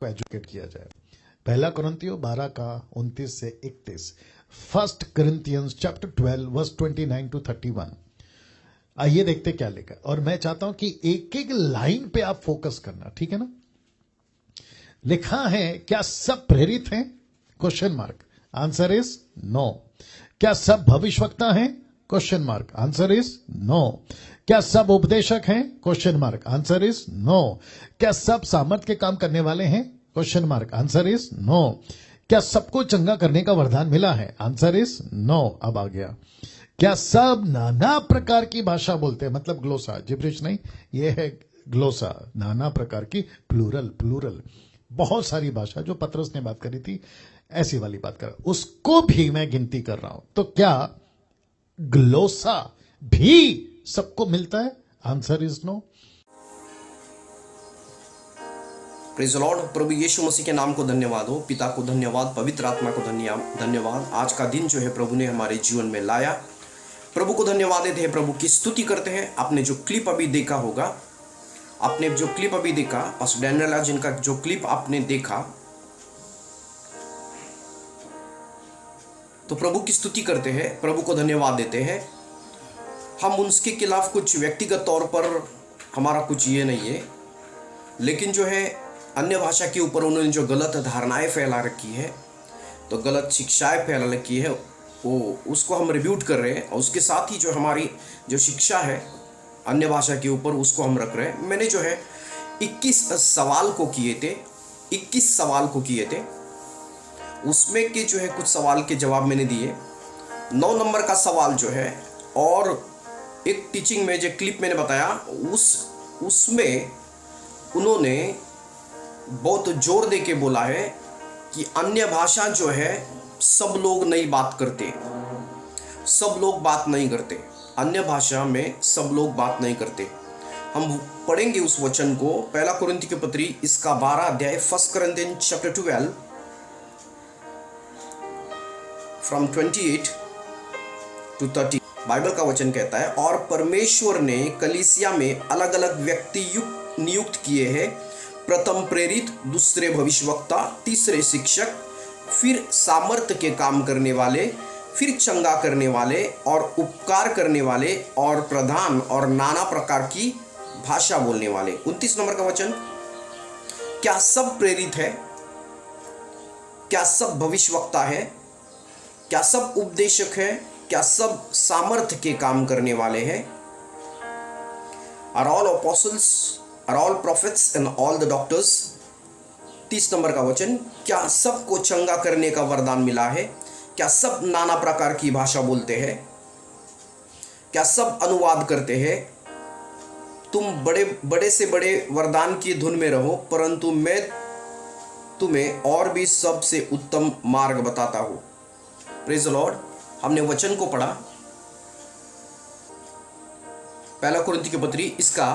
को एजुकेट किया जाए। पहला कुरिन्थियों 12 का 29 से 31, first Corinthians chapter 12 verse 29 to 31। आइए देखते क्या लिखा, और मैं चाहता हूं कि एक एक लाइन पे आप फोकस करना, ठीक है ना। लिखा है, क्या सब प्रेरित हैं? Question mark. Answer is no. क्या सब भविष्यवक्ता हैं? Question mark. Answer is no. क्या सब उपदेशक हैं? Question mark. Answer is no. क्या सब सामर्थ के काम करने वाले हैं? Question mark. Answer is no. क्या सबको चंगा करने का वरदान मिला है? Answer is no. अब आ गया, क्या सब नाना प्रकार की भाषा बोलते हैं? मतलब ग्लोसा, जिब्रिश नहीं, ये है ग्लोसा, नाना प्रकार की, प्लूरल, प्लूरल, बहुत सारी भाषा जो पतरस ने बात करी थी, ऐसी वाली बात कर, उसको भी मैं गिनती कर रहा हूं। तो क्या ग्लोसा भी सबको मिलता है? Answer is no. Praise the lord. प्रभु यीशु मसीह के नाम को धन्यवाद हो, पिता को धन्यवाद, पवित्र आत्मा को धन्यवाद। आज का दिन जो है प्रभु ने हमारे जीवन में लाया, प्रभु को धन्यवाद देते हैं, प्रभु की स्तुति करते हैं। आपने जो क्लिप अभी देखा होगा, आपने जो क्लिप अभी देखा, पास्टर डैनियल जिनका जो क्लिप आपने देखा, तो प्रभु की स्तुति करते हैं, प्रभु को धन्यवाद देते हैं। हम उसके खिलाफ कुछ व्यक्तिगत तौर पर हमारा कुछ ये नहीं है, लेकिन जो है अन्य भाषा के ऊपर उन्होंने जो गलत धारणाएं फैला रखी है, तो गलत शिक्षाएं फैला रखी है, वो उसको हम रिब्यूट कर रहे हैं। और उसके साथ ही जो हमारी जो शिक्षा है अन्य भाषा के ऊपर, उसको हम रख रहे हैं। मैंने जो है 21 सवाल को किए थे, उसमें के जो है कुछ सवाल के जवाब मैंने दिए। 9 नंबर का सवाल जो है, और एक टीचिंग में जो क्लिप मैंने बताया, उसमें उन्होंने बहुत जोर दे के बोला है कि अन्य भाषा जो है सब लोग नहीं बात करते, अन्य भाषा में सब लोग बात नहीं करते। हम पढ़ेंगे उस वचन को, पहला कुरिन्थियों की पत्री इसका 12 अध्याय, first Corinthians chapter 12 from 28 to 30। Bible का वचन कहता है, और परमेश्वर ने कलीसिया में अलग अलग व्यक्ति नियुक्त किए हैं, प्रथम प्रेरित, दूसरे भविष्यवक्ता, तीसरे शिक्षक, फिर सामर्थ्य के काम करने वाले, फिर चंगा करने वाले और उपकार करने वाले, और प्रधान और नाना प्रकार की भाषा बोलने वाले। 29 नंबर का वचन, क्या सब प्रेरित है? क्या सब भविष्यवक्ता है? क्या सब उपदेशक है? क्या सब सामर्थ्य के काम करने वाले हैं? Are all apostles, are all prophets and all the doctors? 30 number का वचन, क्या सबको चंगा करने का वरदान मिला है? क्या सब नाना प्रकार की भाषा बोलते हैं? क्या सब अनुवाद करते हैं? तुम बड़े से बड़े वरदान की धुन में रहो, परंतु मैं तुम्हें और भी सबसे उत्तम मार्ग बताता हूँ। Praise the Lord. हमने वचन को पढ़ा, पहला कुरिन्थियों की पत्री इसका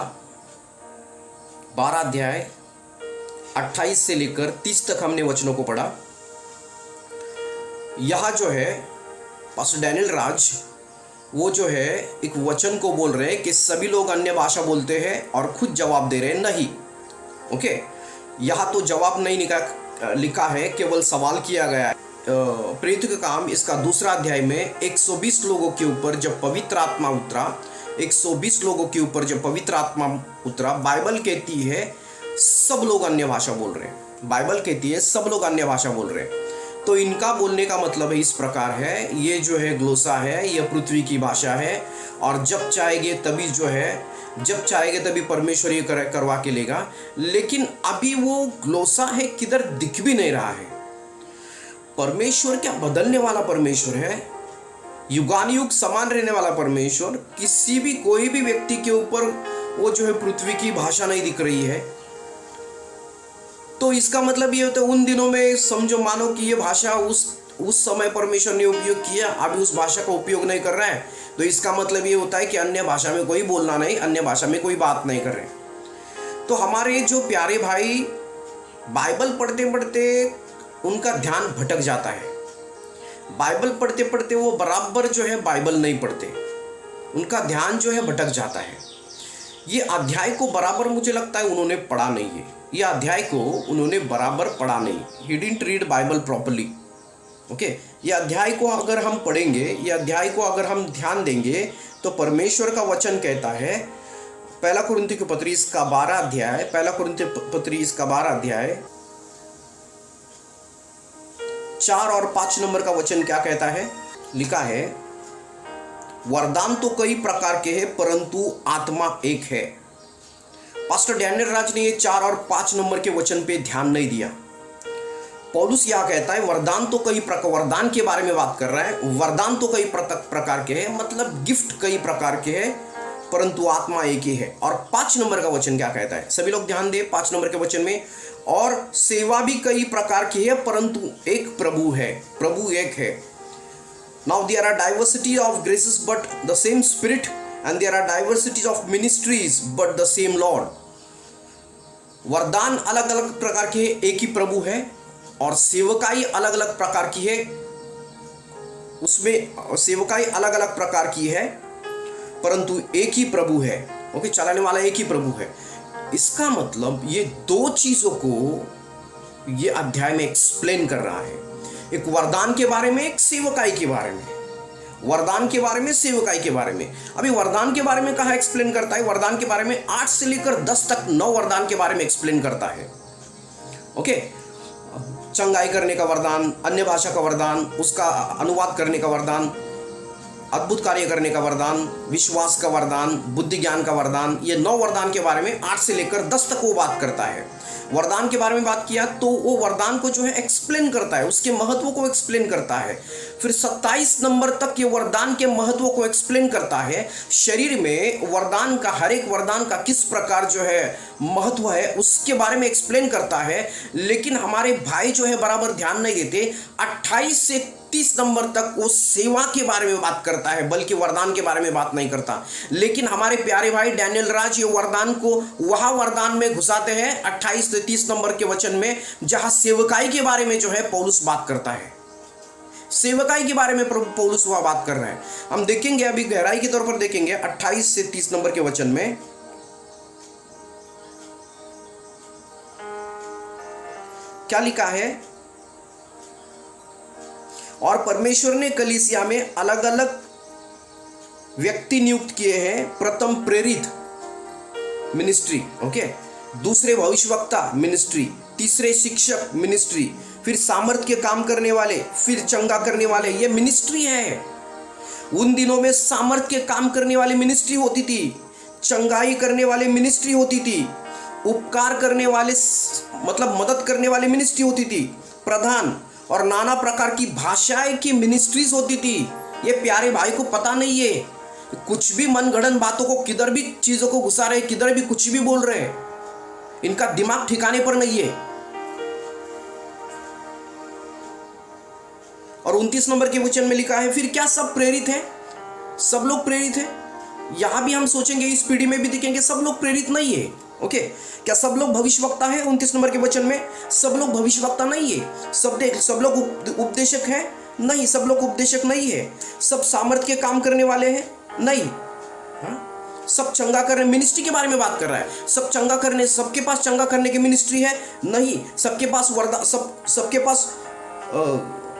12 अध्याय 28 से लेकर 30 तक हमने वचनों को पढ़ा। यहाँ जो है पास्टर डैनियल राज, वो जो है एक वचन को बोल रहे हैं कि सभी लोग अन्य भाषा बोलते हैं, और खुद जवाब दे रहे हैं नहीं। ओके, यहाँ तो जवाब नहीं लिखा है, केवल सवाल किया गया है। प्रेरित का काम इसका 2 अध्याय में 120 लोगों के ऊपर जब पवित्र आत्मा उतरा, 120 लोगों के ऊपर जब पवित्र आत्मा उतरा, बाइबल कहती है सब लोग अन्य भाषा बोल रहे हैं। बाइबल कहती है सब लोग अन्य भाषा बोल रहे हैं। तो इनका बोलने का मतलब है इस प्रकार है, ये जो है ग्लोसा है, ये पृथ्वी की भाषा है, और जब चाहेंगे तभी परमेश्वर ये करवा के लेगा। लेकिन अभी वो ग्लोसा है किधर दिख भी नहीं रहा है। परमेश्वर क्या बदलने वाला परमेश्वर है? युगानुयुग समान रहने वाला परमेश्वर, कोई भी व्यक्ति के ऊपर वो जो है पृथ्वी की भाषा नहीं दिख रही है। तो इसका मतलब ये होता है, उन दिनों में समझो, मानो कि ये भाषा उस समय परमेश्वर ने उपयोग किया, अभी उस भाषा का उपयोग नहीं कर रहा है। तो इसका मतलब ये होता है कि अन्य भाषा में कोई बोलना नहीं, अन्य भाषा में कोई बात नहीं कर रहे। तो हमारे जो प्यारे भाई बाइबल पढ़ते पढ़ते उनका ध्यान भटक जाता है। बाइबल पढ़ते पढ़ते वो बराबर जो है बाइबल नहीं पढ़ते, उनका ध्यान जो है भटक जाता है। ये अध्याय को बराबर मुझे लगता है उन्होंने पढ़ा नहीं है, ये अध्याय को उन्होंने बराबर पढ़ा नहीं, he didn't read Bible properly. Okay, ये अध्याय को अगर हम पढ़ेंगे, ये अध्याय को अगर हम ध्यान देंगे तो परमेश्वर का वचन कहता है, पहला कुरिन्थियों की पत्री इसका 12 अध्याय, पहला कुरिन्थियों पत्री इसका 12 अध्याय 4 और 5 नंबर का वचन क्या कहता है? लिखा है, वरदान तो कई प्रकार के हैं परंतु आत्मा एक है। पास्टर डैनियल राज ने ये 4 और 5 नंबर के वचन पे ध्यान नहीं दिया। पौलुस यह कहता है वरदान तो कई प्रकार, वरदान के बारे में बात कर रहा है, वरदान तो कई प्रकार के हैं, मतलब गिफ्ट कई प्रकार के हैं परंतु आत्मा एक ही है। और 5 नंबर का वचन क्या कहता है? सभी लोग ध्यान दें 5 नंबर के वचन में, और सेवा भी कई प्रकार की है परंतु एक प्रभु है, प्रभु एक है। Now there are diversity of graces but the same spirit, and there are diversities of ministries but the same Lord. वरदान अलग अलग प्रकार के हैं, एक ही प्रभु है, और सेवकाई अलग अलग प्रकार की है, उसमें सेवकाई अलग अलग प्रकार की है परंतु एक ही प्रभु है। ओके, चलाने वाला एक ही प्रभु है। इसका मतलब ये दो चीजों को ये अध्याय में एक्सप्लेन कर रहा है, एक वरदान के बारे में, एक सेवकाई के बारे में। वरदान के बारे में, सेवकाई के बारे में। अभी वरदान के बारे में कहाँ एक्सप्लेन करता है? वरदान के बारे में 8 से लेकर 10 तक 9 वरदान के बारे में एक्सप्लेन करता है। ओके, चंगाई करने का वरदान, अन्य भाषा का वरदान, उसका अनुवाद करने का वरदान, अद्भुत कार्य करने का वरदान, विश्वास का वरदान, बुद्धि ज्ञान का वरदान, ये 9 वरदान के बारे में 8 से लेकर 10 तक वो बात करता है। वरदान के बारे में बात किया तो वो वरदान को जो है एक्सप्लेन करता है, उसके महत्व को एक्सप्लेन करता है। फिर 27 नंबर तक ये वरदान के महत्व को एक्सप्लेन करता है। शरीर में वरदान का, हर एक वरदान का किस प्रकार जो है महत्व है उसके बारे में एक्सप्लेन करता है। लेकिन हमारे भाई जो है बराबर ध्यान नहीं देते। 28 से 30 नंबर तक वो सेवा के बारे में बात करता है, बल्कि वरदान के बारे में बात नहीं करता। लेकिन हमारे प्यारे भाई डैनियल राज ये वरदान को वहां वरदान में घुसाते हैं 28 से 30 नंबर के वचन में, जहां सेवकाई के बारे में जो है पौलुस बात करता है। सेवकाई के बारे में पौलुस वहां बात कर रहा है। हम देखेंगे, अभी गहराई के तौर पर देखेंगे 28 से 30 नंबर के वचन में क्या लिखा है। और परमेश्वर ने कलीसिया में अलग अलग व्यक्ति नियुक्त किए हैं। प्रथम प्रेरित मिनिस्ट्री, ओके, दूसरे भविष्यवक्ता मिनिस्ट्री, तीसरे शिक्षक मिनिस्ट्री, फिर सामर्थ के काम करने वाले, फिर चंगा करने वाले, ये मिनिस्ट्री है। उन दिनों में सामर्थ के काम करने वाली मिनिस्ट्री होती थी, चंगाई करने वाले मिनिस्ट्री होती थी, उपकार करने वाले मतलब मदद करने वाली मिनिस्ट्री होती थी, प्रधान और नाना प्रकार की भाषाएं की मिनिस्ट्रीज होती थी। ये प्यारे भाई को पता नहीं है, कुछ भी मनगढ़ंत बातों को किधर भी चीजों को घुसा रहे, किधर भी कुछ भी बोल रहे हैं, इनका दिमाग ठिकाने पर नहीं है। और 29 नंबर के वचन में लिखा है, फिर क्या सब प्रेरित है? सब लोग प्रेरित है? यहां भी हम सोचेंगे, इस पीढ़ी में भी देखेंगे सब लोग प्रेरित नहीं है। ओके, क्या सब लोग भविष्यवक्ता है? 29 नंबर के वचन में सब लोग भविष्यवक्ता नहीं है। सब लोग उपदेशक है? नहीं, सब लोग उपदेशक नहीं है। सब सामर्थ के काम करने वाले हैं? नहीं। सब चंगा करने, मिनिस्ट्री के बारे में बात कर रहा है। सब चंगा करने, सबके पास चंगा करने की मिनिस्ट्री है? नहीं। सबके पास वरदान, सबके पास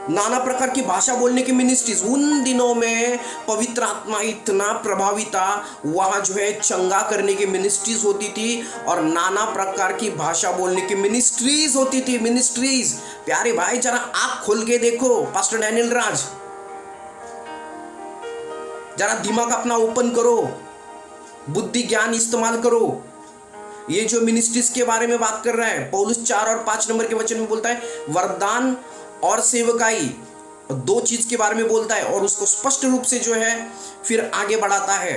नाना प्रकार की भाषा बोलने की मिनिस्ट्रीज। उन दिनों में पवित्र आत्मा इतना प्रभावी था, वहां जो है चंगा करने की मिनिस्ट्रीज होती थी और नाना प्रकार की भाषा बोलने की मिनिस्ट्रीज होती थी। मिनिस्ट्रीज, प्यारे भाई जरा आंख खोल के देखो, पास्टर डैनियल राज जरा दिमाग अपना ओपन करो, बुद्धि ज्ञान इस्तेमाल करो। ये जो मिनिस्ट्रीज के बारे में बात कर रहा है पौलुस 4 और 5 नंबर के वचन में बोलता है, वरदान और सेवकाई, दो चीज के बारे में बोलता है और उसको स्पष्ट रूप से जो है फिर आगे बढ़ाता है।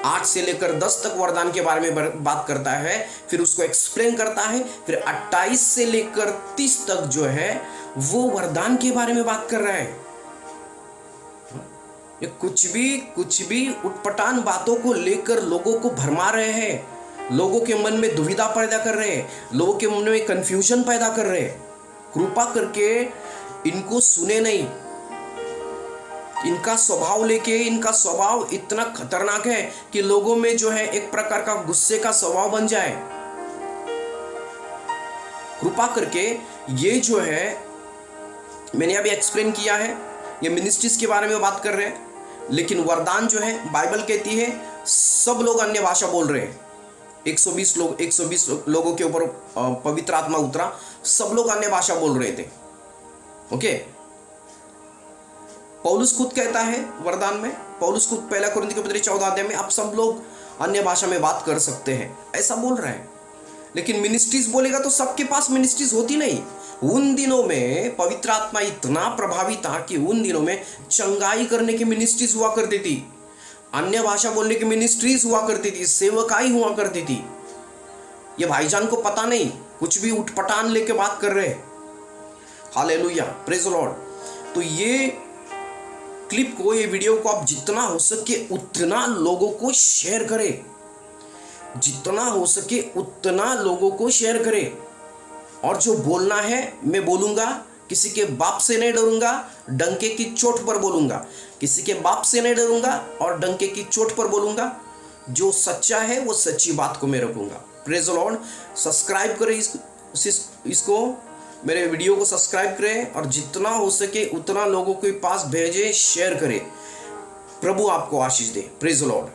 8 से लेकर 10 तक वरदान के बारे में बात करता है, फिर उसको एक्सप्लेन करता है। फिर 28 से लेकर 30 तक जो है वो वरदान के बारे में बात कर रहा है। ये कुछ भी उटपटांग बातों को लेकर लोगों को भरमा रहे हैं, लोगों के मन में दुविधा पैदा कर रहे हैं, लोगों के मन में कंफ्यूजन पैदा कर रहे हैं। कृपा करके इनको सुने नहीं। इनका स्वभाव लेके, इनका स्वभाव इतना खतरनाक है कि लोगों में जो है एक प्रकार का गुस्से का स्वभाव बन जाए। कृपा करके ये जो है मैंने अभी एक्सप्लेन किया है, ये मिनिस्ट्रीज के बारे में बात कर रहे हैं, लेकिन वरदान जो है बाइबल कहती है सब लोग अन्य भाषा बोल रहे हैं। 120 लोगों के ऊपर पवित्र आत्मा उतरा, सब लोग अन्य भाषा बोल रहे थे। ओके, पौलुस खुद कहता है वरदान में, पौलुस खुद पहला कुरिन्थियों के पत्र 14 अध्याय में आप सब लोग अन्य भाषा में बात कर सकते हैं, ऐसा बोल रहा है। लेकिन मिनिस्ट्रीज बोलेगा तो सबके पास मिनिस्ट्रीज होती नहीं। उन दिनों में पवित्र आत्मा इतना प्रभावी था कि उन दिनों में चंगाई करने की मिनिस्ट्रीज हुआ करती थी, अन्य भाषा बोलने की मिनिस्ट्रीज हुआ करती थी, सेवकाई हुआ करती थी। ये भाईजान को पता नहीं, कुछ भी उठपटांग लेके बात कर रहे हैं। Hallelujah, praise the Lord. तो ये क्लिप को, ये वीडियो को आप जितना हो सके उतना लोगों को शेयर करें, जितना हो सके उतना लोगों को शेयर करें। और जो बोलना है मैं बोलूंगा, किसी के बाप से नहीं डरूंगा, डंके की चोट पर बोलूंगा। किसी के बाप से नहीं डरूंगा और डंके की चोट पर बोलूंगा। जो सच्चा है वो सच्ची बात को मैं रखूंगा। Praise the Lord. सब्सक्राइब करें इसको, मेरे वीडियो को सब्सक्राइब करें और जितना हो सके उतना लोगों के पास भेजें, शेयर करें। प्रभु आपको आशीष दे। Praise the Lord.